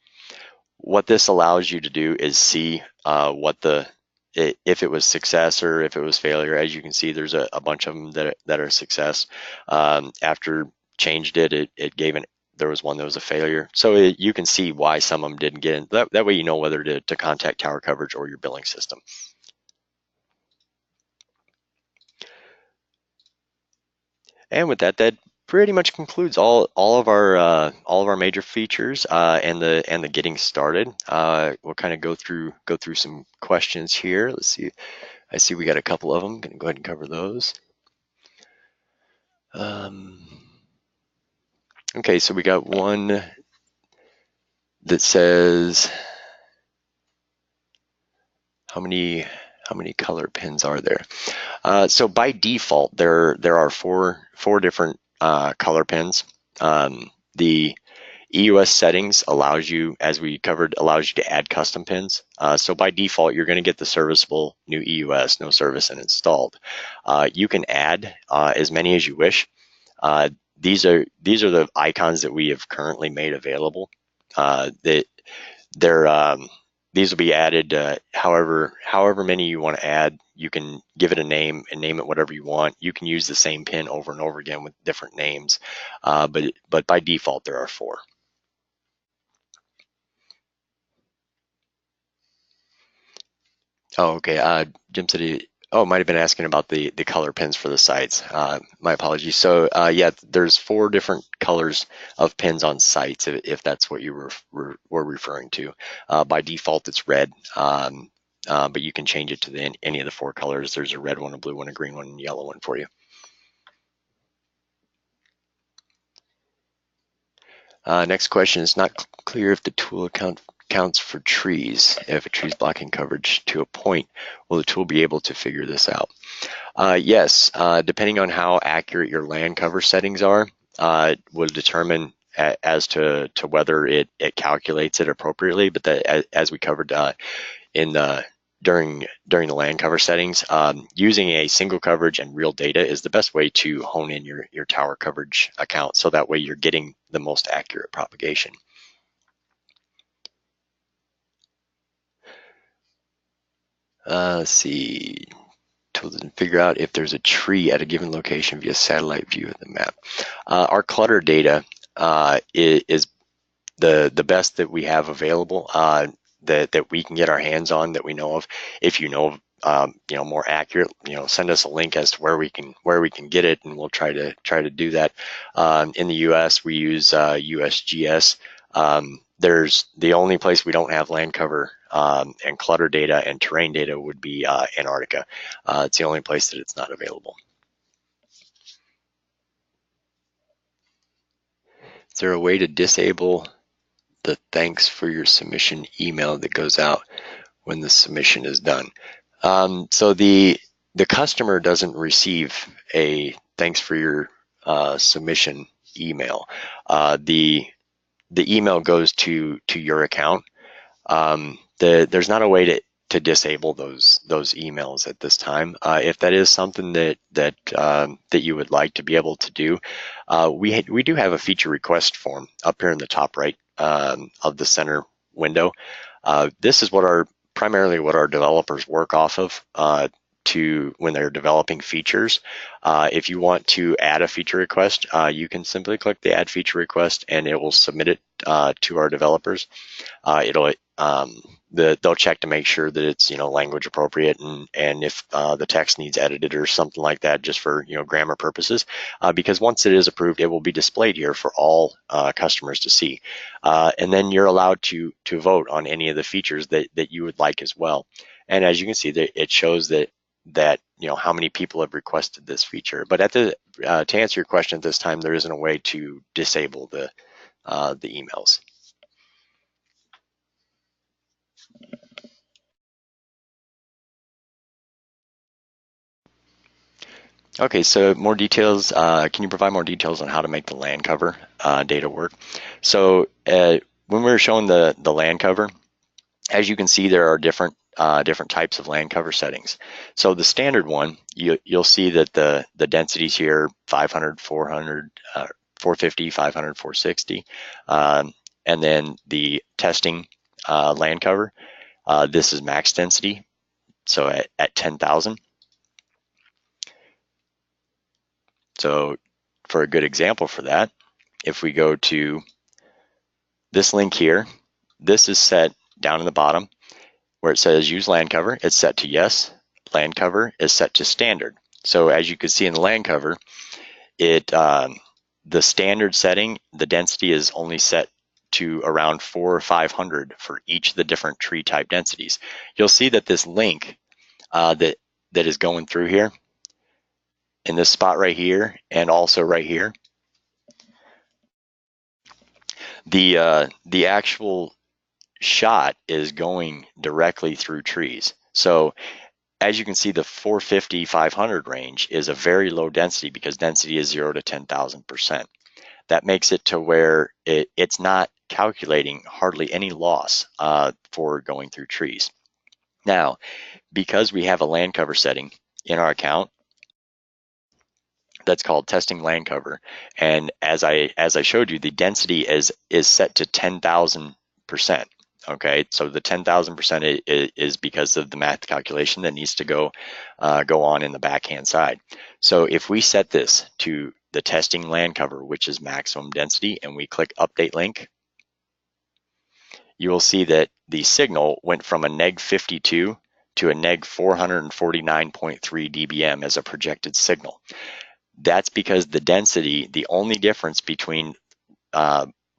What this allows you to do is see if it was success or if it was failure. As you can see, there's a bunch of them that are success. After changed it gave there was one that was a failure. So you can see why some of them didn't get in. That way you know whether to contact Tower Coverage or your billing system. And with that pretty much concludes all of our major features and the getting started. We'll kind of go through some questions here. Let's see. I see we got a couple of them. Gonna go ahead and cover those. Okay, so we got one that says, how many color pins are there? So by default, there are four different color pins. The EUS settings allows you, as we covered, allows you to add custom pins. So by default, you're going to get the serviceable new EUS, no service and installed. You can add as many as you wish. These are the icons that we have currently made available. These will be added however many you want to add. You can give it a name and name it whatever you want. You can use the same pin over and over again with different names, but by default there are four. Oh, okay. Jim said might have been asking about the color pins for the sites. My apologies. So yeah, there's four different colors of pins on sites if that's what you were referring to. By default, it's red, but you can change it to any of the four colors. There's a red one, a blue one, a green one, and a yellow one for you. Next question is not clear if the tool counts for trees. If a tree is blocking coverage to a point, will the tool be able to figure this out? Yes, depending on how accurate your land cover settings are, will determine as to whether it calculates it appropriately. But as we covered in the during the land cover settings, using a single coverage and real data is the best way to hone in your tower coverage account. So that way you're getting the most accurate propagation. Let's see. Tool doesn't figure out if there's a tree at a given location via satellite view of the map. Our clutter data is the best that we have available, that we can get our hands on, that we know of. If you know more accurate, send us a link as to where we can get it, and we'll try to do that. In the U.S., we use USGS. There's the only place we don't have land cover and clutter data and terrain data would be Antarctica. It's the only place that it's not available. Is there a way to disable the thanks for your submission email that goes out when the submission is done? So the customer doesn't receive a thanks for your submission email. The email goes to your account. There's not a way to disable those emails at this time. If that is something that you would like to be able to do, we do have a feature request form up here in the top right of the center window. This is primarily what our developers work off of when they're developing features. If you want to add a feature request, you can simply click the add feature request and it will submit it to our developers. They'll check to make sure that it's language appropriate, and if the text needs edited or something like that, just for grammar purposes, because once it is approved, it will be displayed here for all customers to see, and then you're allowed to vote on any of the features that you would like as well. And as you can see, it shows that how many people have requested this feature. But to answer your question at this time, there isn't a way to disable the emails. Okay, so more details. Can you provide more details on how to make the land cover data work? So when we were showing the land cover, as you can see, there are different types of land cover settings. So the standard one, you'll see that the densities here, 500, 400, 450, 500, 460, and then the testing land cover. This is max density, so at 10,000. So for a good example for that, if we go to this link here, this is set down in the bottom where it says use land cover. It's set to yes. Land cover is set to standard. So as you can see in the land cover, the standard setting, the density is only set to around 400 or 500 for each of the different tree type densities. You'll see that this link that is going through here, in this spot right here, and also right here, the actual shot is going directly through trees. So as you can see, the 450, 500 range is a very low density because density is 0 to 10,000%. That makes it to where it's not calculating hardly any loss for going through trees. Now, because we have a land cover setting in our account, that's called testing land cover, and as I showed you, the density is set to 10,000%. Okay, so the 10,000% is because of the math calculation that needs to go on in the backhand side. So if we set this to the testing land cover, which is maximum density, and we click update link, you will see that the signal went from a neg 52 to a neg 449.3 dBm as a projected signal. That's because the density, the only difference between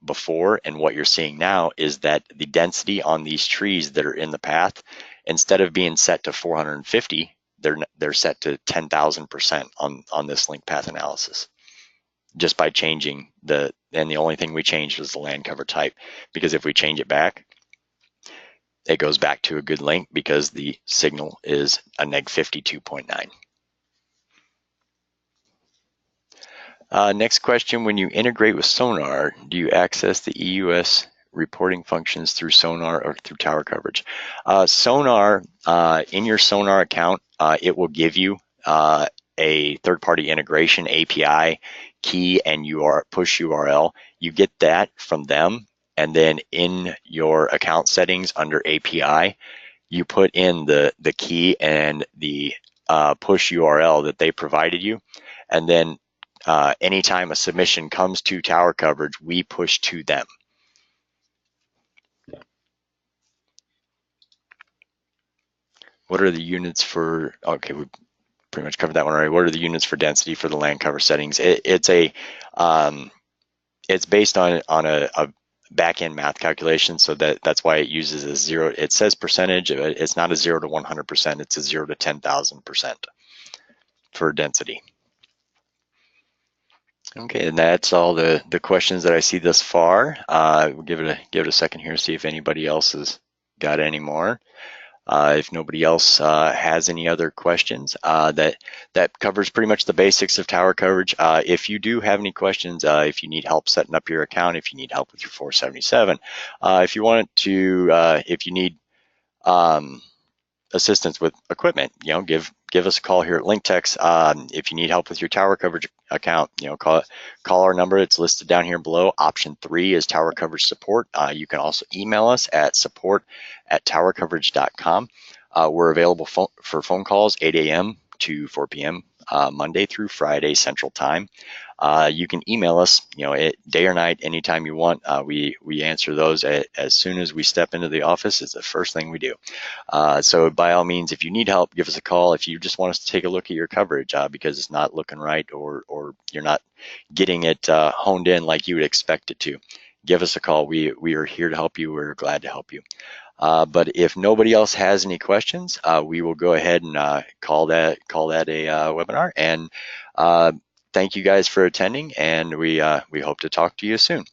before and what you're seeing now is that the density on these trees that are in the path, instead of being set to 450, they're set to 10,000% on this link path analysis. just by changing and the only thing we changed was the land cover type, because if we change it back, it goes back to a good length because the signal is a neg 52.9. Next question, when you integrate with Sonar, do you access the EUS reporting functions through Sonar or through Tower Coverage? Sonar, in your Sonar account, it will give you a third-party integration API key and push URL. You get that from them, and then in your account settings under API, you put in the key and the push URL that they provided you, and then anytime a submission comes to Tower Coverage, we push to them. What are the units for? Okay, we pretty much covered that one already. What are the units for density for the land cover settings? It's based on a back-end math calculation, so that's why it uses a zero. It says percentage. It's not a 0 to 100%. It's a 0 to 10,000% for density. Okay, and that's all the questions that I see thus far. We'll give it a second here, see if anybody else has got any more. If nobody else has any other questions, that covers pretty much the basics of tower coverage. If you do have any questions, if you need help setting up your account, if you need help with your 477, if you need assistance with equipment, give us a call here at LinkTex. If you need help with your tower coverage account, call our number. It's listed down here below. Option 3 is tower coverage support. You can also email us at support@TowerCoverage.com. We're available for phone calls 8 a.m. to 4 p.m. Monday through Friday Central Time. You can email us, day or night, anytime you want. We answer those as soon as we step into the office. It's the first thing we do. So by all means, if you need help, give us a call. If you just want us to take a look at your coverage because it's not looking right, or you're not getting it honed in like you would expect it to, give us a call. We are here to help you. We're glad to help you. But if nobody else has any questions, we will go ahead and call that a webinar. And thank you guys for attending, and we hope to talk to you soon.